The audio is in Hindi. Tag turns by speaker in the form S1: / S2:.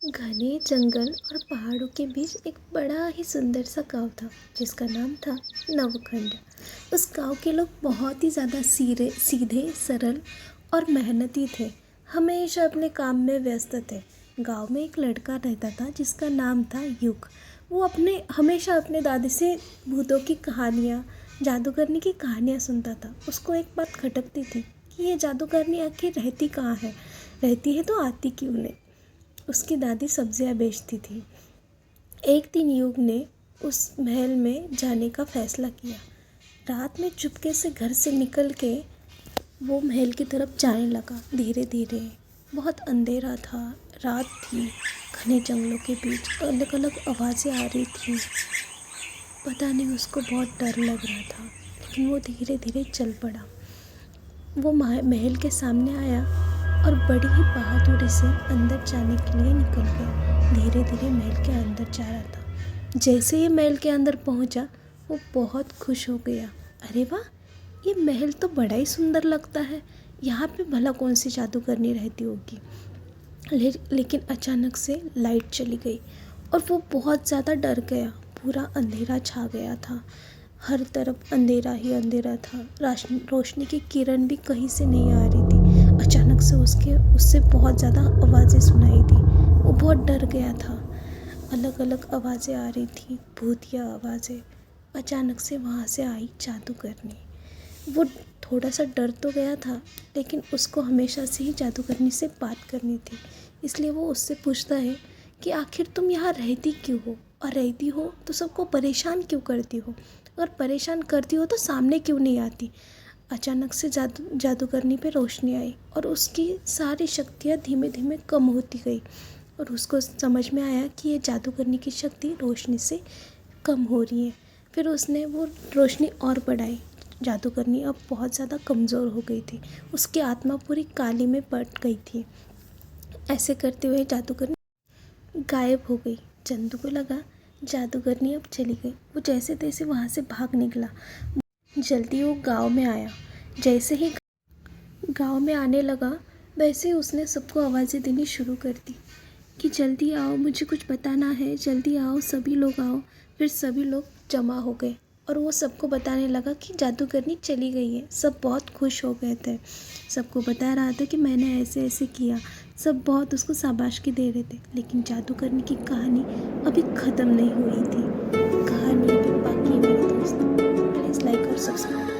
S1: घने जंगल और पहाड़ों के बीच एक बड़ा ही सुंदर सा गांव था जिसका नाम था नवखंड। उस गांव के लोग बहुत ही ज़्यादा सीधे सरल और मेहनती थे। हमेशा अपने काम में व्यस्त थे। गांव में एक लड़का रहता था जिसका नाम था युग। वो हमेशा अपने दादी से भूतों की कहानियाँ, जादूगरनी की कहानियाँ सुनता था। उसको एक बात खटकती थी कि ये जादूगरनी आखिर रहती कहाँ है, रहती है तो आती क्यों नहीं। उसकी दादी सब्जियां बेचती थी। एक दिन युग ने उस महल में जाने का फैसला किया। रात में चुपके से घर से निकल के वो महल की तरफ जाने लगा। धीरे धीरे बहुत अंधेरा था, रात थी। घने जंगलों के बीच अलग अलग आवाज़ें आ रही थी। पता नहीं उसको बहुत डर लग रहा था, लेकिन वो धीरे धीरे चल पड़ा। वो महल के सामने आया और बड़ी ही बहादुरी से अंदर जाने के लिए निकल गया। धीरे धीरे महल के अंदर जा रहा था। जैसे ही महल के अंदर पहुंचा, वो बहुत खुश हो गया। अरे वाह, ये महल तो बड़ा ही सुंदर लगता है। यहाँ पे भला कौन सी जादूगरनी रहती होगी। लेकिन अचानक से लाइट चली गई और वो बहुत ज़्यादा डर गया। पूरा अंधेरा छा गया था। हर तरफ अंधेरा ही अंधेरा था। रोशनी की किरण भी कहीं से नहीं आ रही थी। अचानक से उससे बहुत ज़्यादा आवाज़ें सुनाई दी। वो बहुत डर गया था। अलग अलग आवाज़ें आ रही थी, भूतिया आवाज़ें। अचानक से वहाँ से आई जादूगरनी। वो थोड़ा सा डर तो गया था, लेकिन उसको हमेशा से ही जादूगरनी से बात करनी थी। इसलिए वो उससे पूछता है कि आखिर तुम यहाँ रहती क्यों हो, और रहती हो तो सबको परेशान क्यों करती हो, अगर परेशान करती हो तो सामने क्यों नहीं आती। अचानक से जादूगरनी पे रोशनी आई और उसकी सारी शक्तियाँ धीमे धीमे कम होती गई। और उसको समझ में आया कि ये जादूगरनी की शक्ति रोशनी से कम हो रही है। फिर उसने वो रोशनी और बढ़ाई। जादूगरनी अब बहुत ज़्यादा कमज़ोर हो गई थी। उसकी आत्मा पूरी काली में पट गई थी। ऐसे करते हुए जादूगरनी गायब हो गई। चंदू को लगा जादूगरनी अब चली गई। वो जैसे तैसे वहाँ से भाग निकला। जल्दी वो गांव में आया। जैसे ही गांव में आने लगा, वैसे ही उसने सबको आवाज़ें देनी शुरू कर दी कि जल्दी आओ, मुझे कुछ बताना है, जल्दी आओ, सभी लोग आओ। फिर सभी लोग जमा हो गए और वो सबको बताने लगा कि जादूगरनी चली गई है। सब बहुत खुश हो गए थे। सबको बता रहा था कि मैंने ऐसे ऐसे किया। सब बहुत उसको शाबाशी दे रहे थे। लेकिन जादूगरनी की कहानी अभी ख़त्म नहीं हुई थी। कहानी अभी बाकी है मेरे दोस्त। प्लीज़ लाइक और सब्सक्राइब।